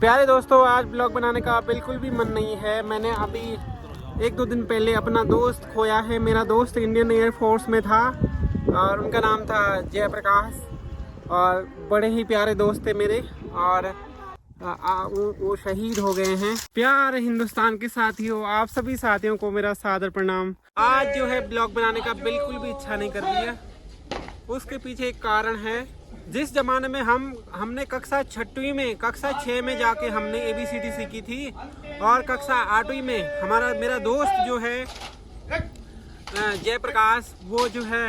प्यारे दोस्तों, आज ब्लॉग बनाने का बिल्कुल भी मन नहीं है। मैंने अभी 1-2 दिन पहले अपना दोस्त खोया है। मेरा दोस्त इंडियन एयरफोर्स में था और उनका नाम था जयप्रकाश और बड़े ही प्यारे दोस्त थे मेरे। और वो शहीद हो गए हैं। प्यारे हिंदुस्तान के साथियों, आप सभी साथियों को मेरा सादर प्रणाम। आज जो है ब्लॉग बनाने का बिल्कुल भी इच्छा नहीं कर रही है। उसके पीछे एक कारण है। जिस जमाने में हमने कक्षा 6 में जाके हमने ABCD सीखी थी और कक्षा 8वीं में मेरा दोस्त जो है जयप्रकाश, वो जो है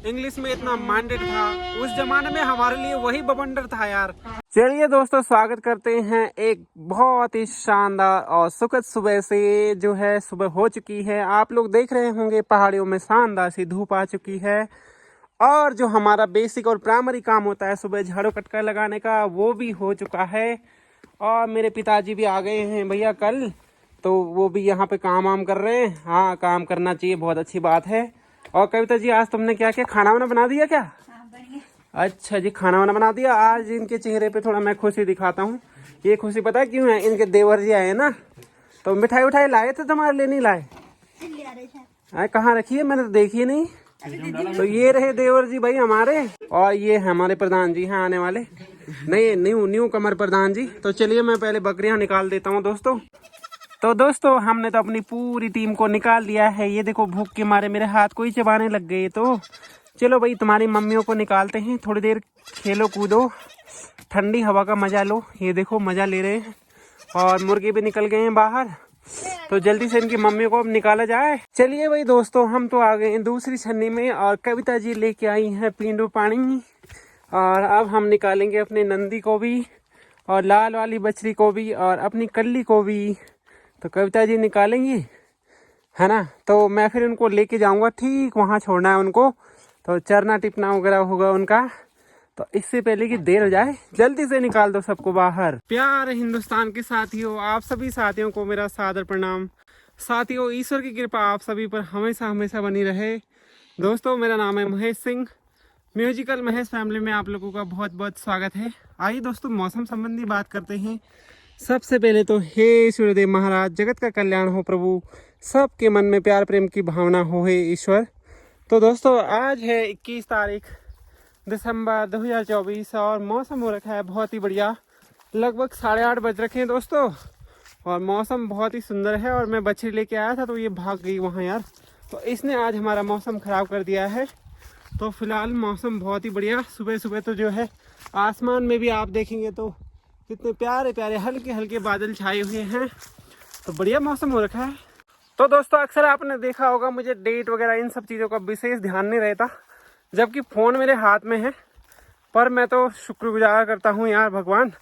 इंग्लिश में इतना माइंडेड था। उस जमाने में हमारे लिए वही बवंडर था यार। चलिए दोस्तों, स्वागत करते हैं एक बहुत ही शानदार और सुखद सुबह से। जो है सुबह हो चुकी है, आप लोग देख रहे होंगे पहाड़ियों में शानदार सी धूप आ चुकी है। और जो हमारा बेसिक और प्राइमरी काम होता है सुबह झाड़ू कटका लगाने का, वो भी हो चुका है। और मेरे पिताजी भी आ गए हैं भैया कल, तो वो भी यहाँ पे काम वाम कर रहे हैं। हाँ, काम करना चाहिए, बहुत अच्छी बात है। और कविता जी, आज तुमने क्या क्या खाना वाना बना दिया क्या? अच्छा जी, खाना वाना बना दिया। आज इनके चेहरे पे थोड़ा मैं खुशी दिखाता हूँ। ये खुशी पता है क्यों है? इनके देवर जी आए ना, तो मिठाई उठाई लाए थे तुम्हारे लिए, नहीं लाए? कहाँ रखी है, मैंने तो देखी नहीं। तो ये रहे देवर जी भाई हमारे, और ये हमारे प्रधान जी हैं आने वाले, नहीं न्यू कमर प्रधान जी। तो चलिए मैं पहले बकरियां निकाल देता हूँ दोस्तों। तो दोस्तों, हमने तो अपनी पूरी टीम को निकाल दिया है। ये देखो, भूख के मारे मेरे हाथ को ही चबाने लग गए। तो चलो भाई, तुम्हारी मम्मियों को निकालते हैं। थोड़ी देर खेलो कूदो, ठंडी हवा का मजा लो। ये देखो मजा ले रहे हैं। और मुर्गे भी निकल गए हैं बाहर, तो जल्दी से इनकी मम्मी को अब निकाला जाए। चलिए भाई दोस्तों, हम तो आ गए हैं दूसरी छन्नी में और कविता जी लेके आई हैं पींडू पानी। और अब हम निकालेंगे अपने नंदी को भी और लाल वाली बछड़ी को भी और अपनी कल्ली को भी। तो कविता जी निकालेंगी, है ना? तो मैं फिर उनको लेके जाऊंगा, ठीक वहाँ छोड़ना है उनको। तो चरना टिपना वगैरह होगा उनका। तो इससे पहले कि देर हो जाए, जल्दी से निकाल दो सबको बाहर। प्यारे हिंदुस्तान के साथियों, आप सभी साथियों को मेरा सादर प्रणाम। साथियों, ईश्वर की कृपा आप सभी पर हमेशा हमेशा बनी रहे। दोस्तों, मेरा नाम है महेश सिंह। म्यूजिकल महेश फैमिली में आप लोगों का बहुत बहुत स्वागत है। आइए दोस्तों, मौसम संबंधी बात करते हैं। सबसे पहले तो हे सूर्यदेव महाराज, जगत का कल्याण हो प्रभु, सबके मन में प्यार प्रेम की भावना हो हे ईश्वर। तो दोस्तों, आज है 21 तारीख दिसंबर 2024 और मौसम हो रखा है बहुत ही बढ़िया। लगभग 8:30 बज रखे हैं दोस्तों और मौसम बहुत ही सुंदर है। और मैं बछड़ी लेके आया था तो ये भाग गई वहाँ यार, तो इसने आज हमारा मौसम ख़राब कर दिया है। तो फिलहाल मौसम बहुत ही बढ़िया। सुबह सुबह तो जो है आसमान में भी आप देखेंगे तो कितने प्यारे प्यारे हल्के हल्के बादल छाए हुए हैं। तो बढ़िया मौसम हो रखा है। तो दोस्तों, अक्सर आपने देखा होगा मुझे डेट वगैरह इन सब चीज़ों का विशेष ध्यान नहीं रहता, जबकि फ़ोन मेरे हाथ में है। पर मैं तो शुक्रगुजार करता हूँ यार भगवान,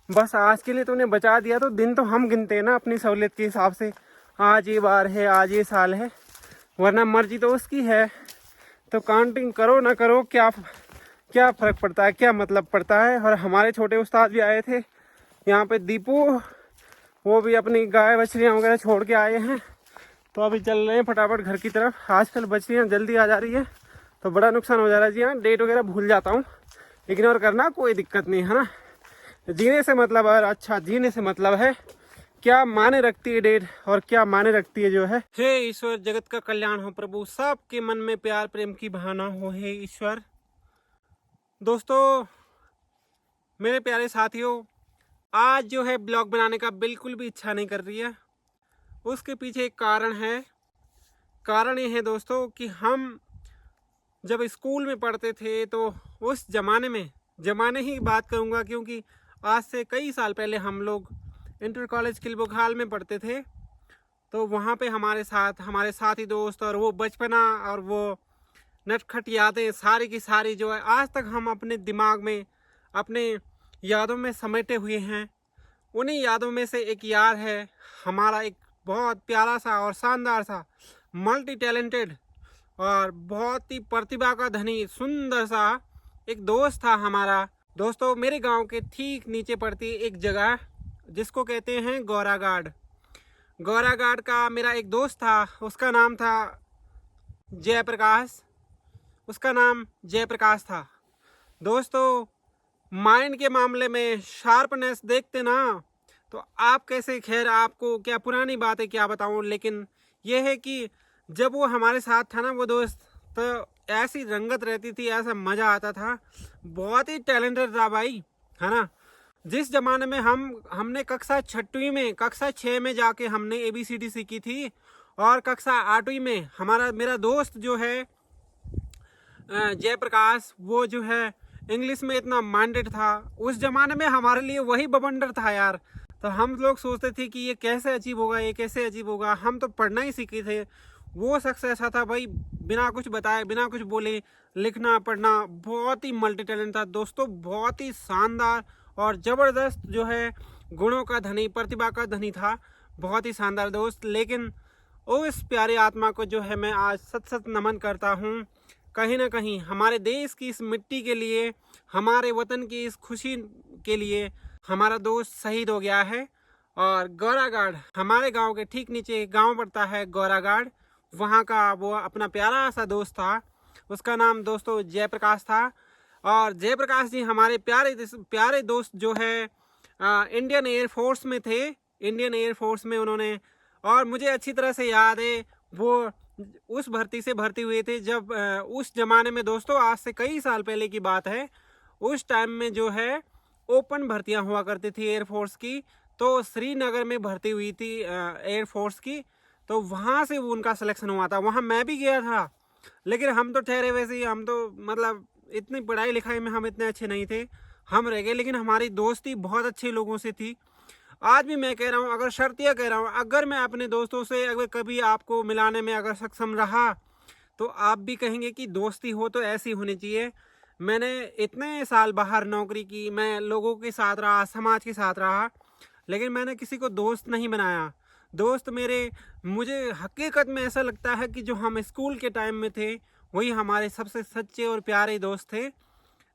बस आज के लिए तूने बचा दिया। तो दिन तो हम गिनते हैं ना अपनी सहूलियत के हिसाब से, आज ये बार है, आज ये साल है, वरना मर्जी तो उसकी है। तो काउंटिंग करो ना करो, क्या फ़र्क पड़ता है, क्या मतलब पड़ता है। और हमारे छोटे उस्ताद भी आए थे यहाँ पे, दीपू, वो भी अपनी गाय बछड़ियाँ वगैरह छोड़ के आए हैं। तो अभी चल रहे हैं फटाफट घर की तरफ। आजकल बछड़ियाँ जल्दी आ जा रही है तो बड़ा नुकसान हो जा रहा है जी। हाँ, डेट वगैरह भूल जाता हूँ, इग्नोर करना, कोई दिक्कत नहीं है ना। जीने से मतलब है, अच्छा जीने से मतलब है क्या माने रखती है डेट और क्या माने रखती है जो है। हे ईश्वर, जगत का कल्याण हो प्रभु, सबके मन में प्यार प्रेम की भावना हो हे ईश्वर। दोस्तों, मेरे प्यारे साथियों, आज जो है ब्लॉग बनाने का बिल्कुल भी इच्छा नहीं कर रही है। उसके पीछे एक कारण है। कारण ये है दोस्तों कि हम जब स्कूल में पढ़ते थे तो उस ज़माने ही बात करूँगा, क्योंकि आज से कई साल पहले हम लोग इंटर कॉलेज किलबोखाल में पढ़ते थे। तो वहाँ पे हमारे साथ हमारे साथी दोस्त और वो बचपना और वो नटखट यादें सारी की सारी जो है आज तक हम अपने दिमाग में, अपने यादों में समेटे हुए हैं। उन्हीं यादों में से एक याद है हमारा, एक बहुत प्यारा सा और शानदार सा मल्टी टैलेंटेड और बहुत ही प्रतिभा का धनी सुंदर सा एक दोस्त था हमारा। दोस्तों, मेरे गांव के ठीक नीचे पड़ती एक जगह जिसको कहते हैं गौरागाड़। गौरागाड़ का मेरा एक दोस्त था, उसका नाम था जयप्रकाश। उसका नाम जयप्रकाश था। दोस्तों, माइंड के मामले में शार्पनेस देखते ना तो आप कैसे, खैर आपको क्या पुरानी बातें क्या बताऊं, लेकिन यह है कि जब वो हमारे साथ था ना वो दोस्त, तो ऐसी रंगत रहती थी, ऐसा मज़ा आता था। बहुत ही टैलेंटेड था भाई, है ना। जिस जमाने में हमने कक्षा 6 में जाके हमने ABCD सीखी थी, और कक्षा 8वीं में मेरा दोस्त जो है जयप्रकाश, वो जो है इंग्लिश में इतना माइंडेड था। उस जमाने में हमारे लिए वही बवंडर था यार। तो हम लोग सोचते थे कि ये कैसे अचीव होगा, ये कैसे अचीव होगा। हम तो पढ़ना ही सीखे थे। वो शख्स ऐसा था भाई, बिना कुछ बताए, बिना कुछ बोले, लिखना पढ़ना, बहुत ही मल्टी टैलेंट था दोस्तों। बहुत ही शानदार और ज़बरदस्त जो है गुणों का धनी, प्रतिभा का धनी था। बहुत ही शानदार दोस्त। लेकिन उस प्यारी आत्मा को जो है मैं आज सत सत नमन करता हूँ। कहीं ना कहीं हमारे देश की इस मिट्टी के लिए, हमारे वतन की इस खुशी के लिए हमारा दोस्त शहीद हो गया है। और गौरागाड़, हमारे गांव के ठीक नीचे गांव पड़ता है गौरागाड़, वहाँ का वो अपना प्यारा सा दोस्त था। उसका नाम दोस्तों जयप्रकाश था। और जयप्रकाश जी हमारे प्यारे दोस्त जो है इंडियन एयरफोर्स में थे। इंडियन एयरफोर्स में उन्होंने, और मुझे अच्छी तरह से याद है वो उस भर्ती से भर्ती हुए थे जब उस जमाने में दोस्तों, आज से कई साल पहले की बात है। उस टाइम में जो है ओपन भर्तियां हुआ करती थी एयरफोर्स की। तो श्रीनगर में भर्ती हुई थी एयरफोर्स की। तो वहाँ से उनका सिलेक्शन हुआ था। वहाँ मैं भी गया था, लेकिन हम तो ठहरे वैसे ही, हम तो मतलब इतनी पढ़ाई लिखाई में हम इतने अच्छे नहीं थे, हम रह गए। लेकिन हमारी दोस्ती बहुत अच्छे लोगों से थी। आज भी मैं कह रहा हूँ, अगर शर्तिया कह रहा हूँ, अगर मैं अपने दोस्तों से अगर कभी आपको मिलाने में अगर सक्षम रहा, तो आप भी कहेंगे कि दोस्ती हो तो ऐसी होनी चाहिए। मैंने इतने साल बाहर नौकरी की, मैं लोगों के साथ रहा, समाज के साथ रहा, लेकिन मैंने किसी को दोस्त नहीं बनाया। दोस्त मुझे हकीकत में ऐसा लगता है कि जो हम स्कूल के टाइम में थे, वही हमारे सबसे सच्चे और प्यारे दोस्त थे।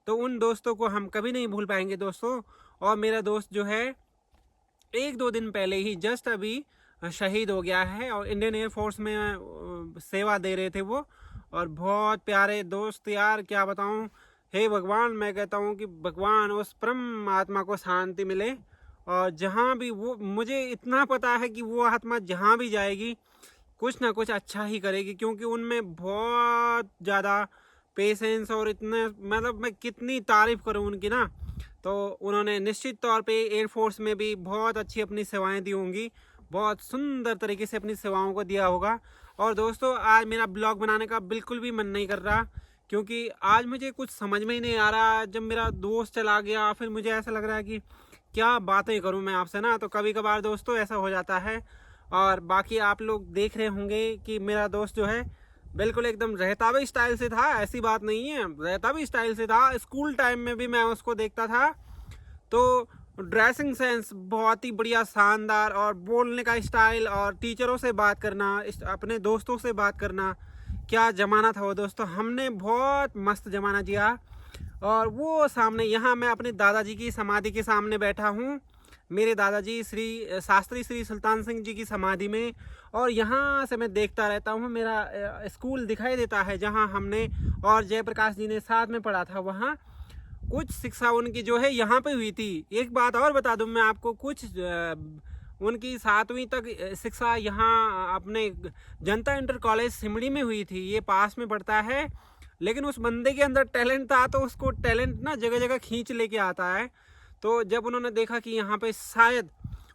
तो उन दोस्तों को हम कभी नहीं भूल पाएंगे दोस्तों। और मेरा दोस्त जो है 1-2 दिन पहले ही जस्ट अभी शहीद हो गया है, और इंडियन एयरफोर्स में सेवा दे रहे थे वो। और बहुत प्यारे दोस्त यार, क्या बताऊं। हे भगवान, मैं कहता हूं कि भगवान उस परम आत्मा को शांति मिले। और जहां भी वो, मुझे इतना पता है कि वो आत्मा जहां भी जाएगी कुछ ना कुछ अच्छा ही करेगी, क्योंकि उनमें बहुत ज़्यादा पेशेंस और इतने, मतलब मैं कितनी तारीफ़ करूं उनकी ना। तो उन्होंने निश्चित तौर पे एयरफोर्स में भी बहुत अच्छी अपनी सेवाएं दी होंगी, बहुत सुंदर तरीके से अपनी सेवाओं को दिया होगा। और दोस्तों, आज मेरा ब्लॉग बनाने का बिल्कुल भी मन नहीं कर रहा, क्योंकि आज मुझे कुछ समझ में ही नहीं आ रहा। जब मेरा दोस्त चला गया, फिर मुझे ऐसा लग रहा है कि क्या बातें करूं मैं आपसे ना। तो कभी कभार दोस्तों ऐसा हो जाता है। और बाकी आप लोग देख रहे होंगे कि मेरा दोस्त जो है बिल्कुल एकदम रहतावी स्टाइल से था। ऐसी बात नहीं है, रहतावी स्टाइल से था। स्कूल टाइम में भी मैं उसको देखता था तो ड्रेसिंग सेंस बहुत ही बढ़िया, शानदार, और बोलने का स्टाइल, और टीचरों से बात करना, अपने दोस्तों से बात करना, क्या ज़माना था वो दोस्तों। हमने बहुत मस्त ज़माना जिया। और वो सामने, यहाँ मैं अपने दादाजी की समाधि के सामने बैठा हूँ, मेरे दादाजी शास्त्री श्री सुल्तान सिंह जी की समाधि में। और यहाँ से मैं देखता रहता हूँ, मेरा स्कूल दिखाई देता है जहाँ हमने और जयप्रकाश जी ने साथ में पढ़ा था। वहाँ कुछ शिक्षा उनकी जो है यहाँ पे हुई थी। एक बात और बता दूँ मैं आपको, कुछ उनकी 7वीं तक शिक्षा यहाँ अपने जनता इंटर कॉलेज सिमड़ी में हुई थी। ये पास में पड़ता है। लेकिन उस बंदे के अंदर टैलेंट था, तो उसको टैलेंट ना जगह जगह खींच लेके आता है। तो जब उन्होंने देखा कि यहाँ पे शायद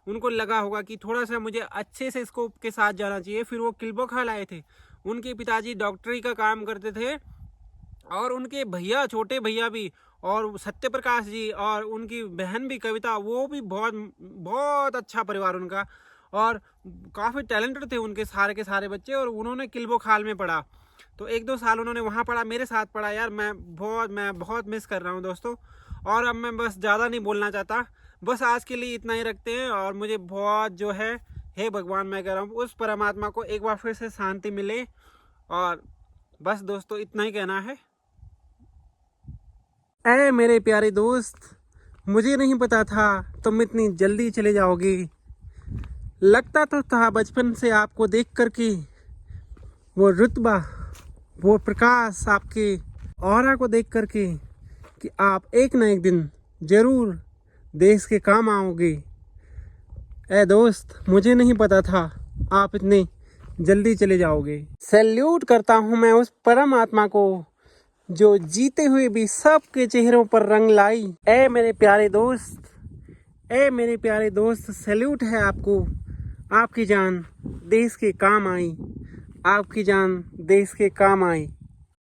उनको लगा होगा कि थोड़ा सा मुझे अच्छे से स्कोप के साथ जाना चाहिए, फिर वो किल्बोखा लाए थे। उनके पिताजी डॉक्टरी का काम करते थे, और उनके भैया, छोटे भैया भी, और सत्य प्रकाश जी, और उनकी बहन भी कविता, वो भी बहुत बहुत अच्छा परिवार उनका। और काफ़ी टैलेंटेड थे उनके सारे के सारे बच्चे। और उन्होंने किल्बोखाल में पढ़ा, तो 1-2 साल उन्होंने वहाँ पढ़ा, मेरे साथ पढ़ा यार। मैं बहुत मिस कर रहा हूँ दोस्तों। और अब मैं बस ज़्यादा नहीं बोलना चाहता, बस आज के लिए इतना ही रखते हैं। और मुझे बहुत जो है, हे भगवान, मैं कह रहा हूँ उस परमात्मा को एक बार फिर से शांति मिले। और बस दोस्तों, इतना ही कहना है। ऐ मेरे प्यारे दोस्त, मुझे नहीं पता था तुम इतनी जल्दी चले जाओगे। लगता तो था बचपन से आपको देख कर के, वो रुतबा, वो प्रकाश आपके ऑरा को देख कर के, कि आप एक न एक दिन जरूर देश के काम आओगे। ए दोस्त, मुझे नहीं पता था आप इतने जल्दी चले जाओगे। सैल्यूट करता हूँ मैं उस परमात्मा को जो जीते हुए भी सबके चेहरों पर रंग लाई। ए मेरे प्यारे दोस्त, ए मेरे प्यारे दोस्त, सैल्यूट है आपको। आपकी जान देश के काम आई, आपकी जान देश के काम आई।